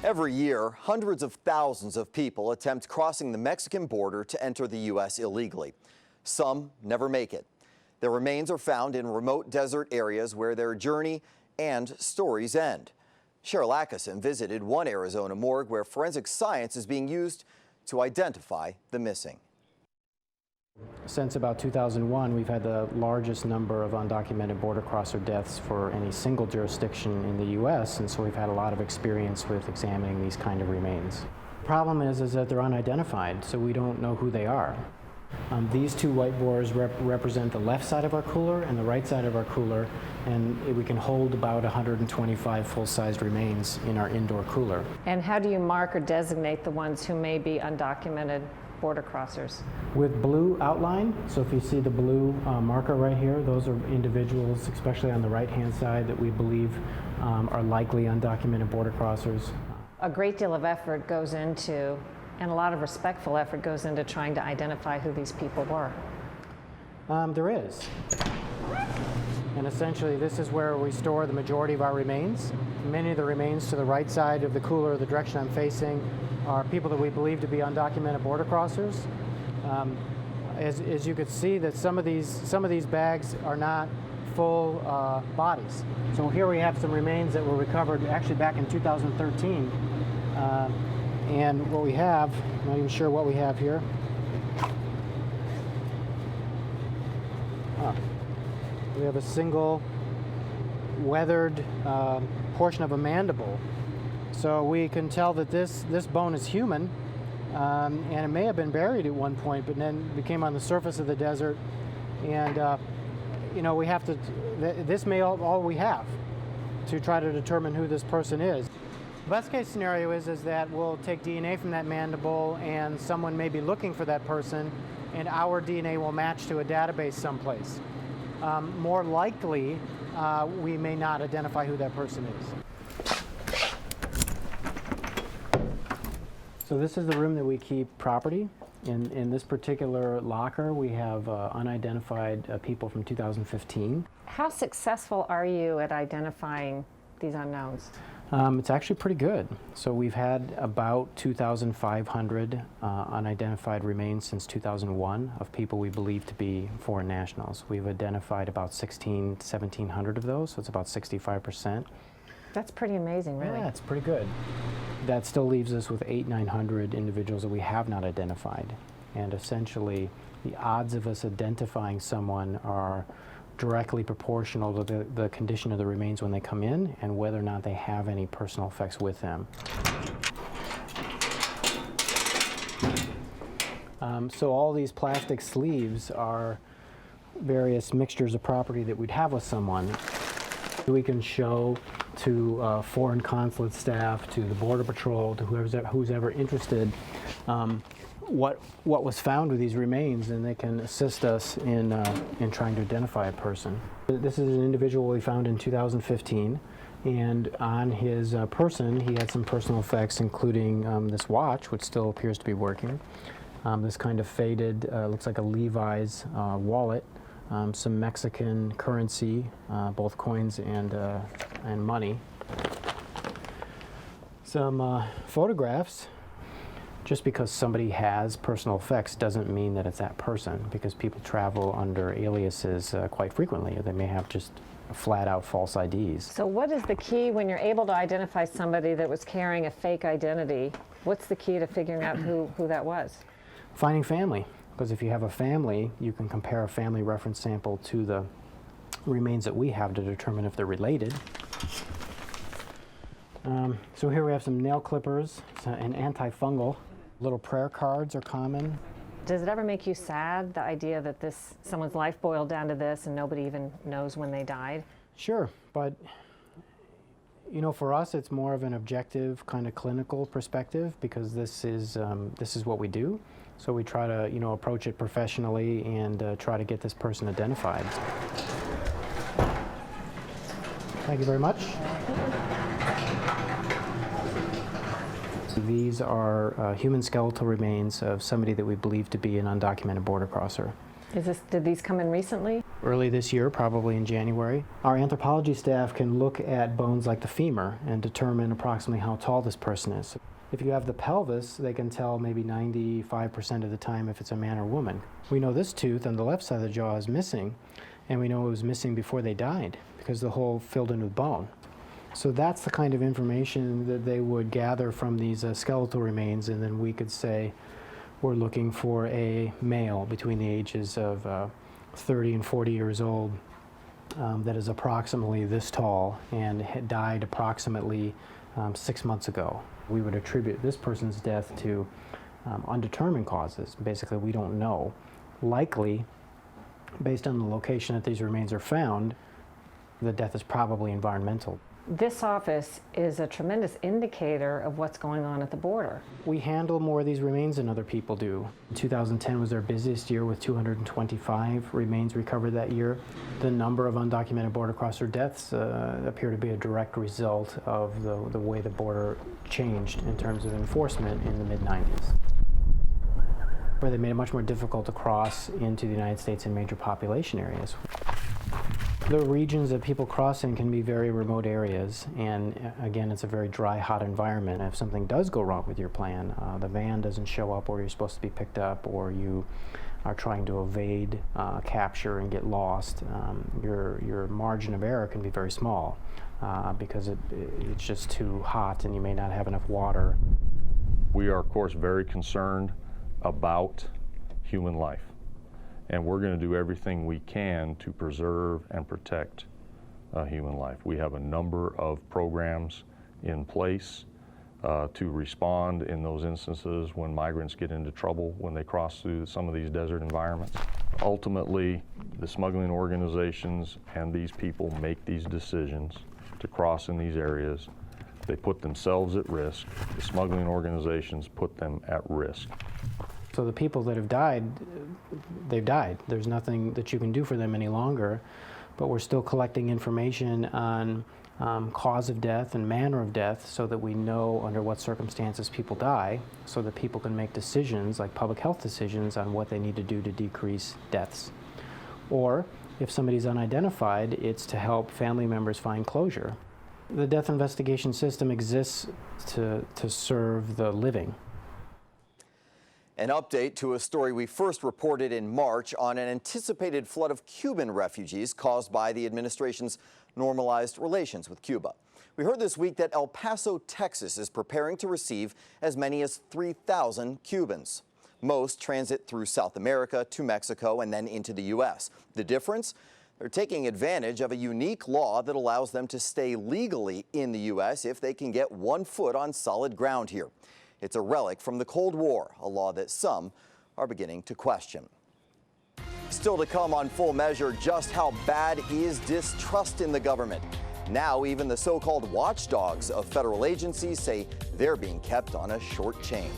Every year, hundreds of thousands of people attempt crossing the Mexican border to enter the U.S. illegally. Some never make it. Their remains are found in remote desert areas where their journey and stories end. Sharyl Attkisson visited one Arizona morgue where forensic science is being used to identify the missing. Since about 2001, we've had the largest number of undocumented border crosser deaths for any single jurisdiction in the U.S., and so we've had a lot of experience with examining these kind of remains. The problem is that they're unidentified, so we don't know who they are. These two white bores represent the left side of our cooler and the right side of our cooler, and we can hold about 125 full-sized remains in our indoor cooler. And how do you mark or designate the ones who may be undocumented border crossers? With blue outline, so if you see the blue marker right here, those are individuals, especially on the right-hand side, that we believe are likely undocumented border crossers. A great deal of effort goes into, and a lot of respectful effort goes into trying to identify who these people were. There is. And essentially this is where we store the majority of our remains. Many of the remains to the right side of the cooler, the direction I'm facing, are people that we believe to be undocumented border crossers. As you could see, that some of these bags are not full bodies. So here we have some remains that were recovered actually back in 2013. And what we have, I'm not even sure what we have here. We have a single weathered portion of a mandible. So we can tell that this bone is human, and it may have been buried at one point, but then became on the surface of the desert. And you know, we have to. This may all we have to try to determine who this person is. The best case scenario is that we'll take DNA from that mandible, and someone may be looking for that person, and our DNA will match to a database someplace. More likely, we may not identify who that person is. So this is the room that we keep property. In this particular locker, we have unidentified people from 2015. How successful are you at identifying these unknowns? It's actually pretty good. So we've had about 2,500 unidentified remains since 2001 of people we believe to be foreign nationals. We've identified about 1,600 to 1,700 of those, so it's about 65%. That's pretty amazing, really. Yeah, it's pretty good. That still leaves us with 800-900 individuals that we have not identified. And essentially, the odds of us identifying someone are directly proportional to the condition of the remains when they come in and whether or not they have any personal effects with them. So all these plastic sleeves are various mixtures of property that we'd have with someone. We can show to foreign consulate staff, to the Border Patrol, to who's ever interested, what was found with these remains, and they can assist us in trying to identify a person. This is an individual we found in 2015, and on his person he had some personal effects, including this watch, which still appears to be working, this kind of faded, looks like a Levi's wallet, some Mexican currency, both coins and money, some photographs. Just because somebody has personal effects doesn't mean that it's that person, because people travel under aliases quite frequently. They may have just flat-out false IDs. So what is the key when you're able to identify somebody that was carrying a fake identity? What's the key to figuring out who that was? Finding family. Because if you have a family, you can compare a family reference sample to the remains that we have to determine if they're related. So here we have some nail clippers and antifungal. Little prayer cards are common. Does it ever make you sad, the idea that someone's life boiled down to this and nobody even knows when they died? Sure, but you know, for us it's more of an objective kind of clinical perspective, because this is what we do. So we try to, you know, approach it professionally and try to get this person identified. Thank you very much. These are human skeletal remains of somebody that we believe to be an undocumented border crosser. Did these come in recently? early this year, probably in January. Our anthropology staff can look at bones like the femur and determine approximately how tall this person is. If you have the pelvis, they can tell maybe 95% of the time if it's a man or woman. We know this tooth on the left side of the jaw is missing, and we know it was missing before they died because the hole filled in with bone. So that's the kind of information that they would gather from these skeletal remains, and then we could say we're looking for a male between the ages of 30 and 40 years old that is approximately this tall and had died approximately 6 months ago. We would attribute this person's death to undetermined causes. Basically, we don't know. Likely, based on the location that these remains are found, the death is probably environmental. This office is a tremendous indicator of what's going on at the border. We handle more of these remains than other people do. 2010 was our busiest year with 225 remains recovered that year. The number of undocumented border crosser deaths appear to be a direct result of the way the border changed in terms of enforcement in the mid-90s, where they made it much more difficult to cross into the United States in major population areas. The regions that people cross in can be very remote areas, and again, it's a very dry, hot environment. If something does go wrong with your plan, the van doesn't show up or you're supposed to be picked up, or you are trying to evade capture and get lost, your margin of error can be very small because it's just too hot and you may not have enough water. We are, of course, very concerned about human life. And we're going to do everything we can to preserve and protect human life. We have a number of programs in place to respond in those instances when migrants get into trouble when they cross through some of these desert environments. Ultimately, the smuggling organizations and these people make these decisions to cross in these areas. They put themselves at risk. The smuggling organizations put them at risk. So the people that have died, they've died. There's nothing that you can do for them any longer, but we're still collecting information on cause of death and manner of death so that we know under what circumstances people die, so that people can make decisions, like public health decisions, on what they need to do to decrease deaths. Or if somebody's unidentified, it's to help family members find closure. The death investigation system exists to serve the living. An update to a story we first reported in March on an anticipated flood of Cuban refugees caused by the administration's normalized relations with Cuba. We heard this week that El Paso, Texas is preparing to receive as many as 3,000 Cubans. Most transit through South America to Mexico and then into the U.S. The difference? They're taking advantage of a unique law that allows them to stay legally in the U.S. if they can get one foot on solid ground here. It's a relic from the Cold War, a law that some are beginning to question. Still to come on Full Measure, just how bad is distrust in the government? Now even the so-called watchdogs of federal agencies say they're being kept on a short chain.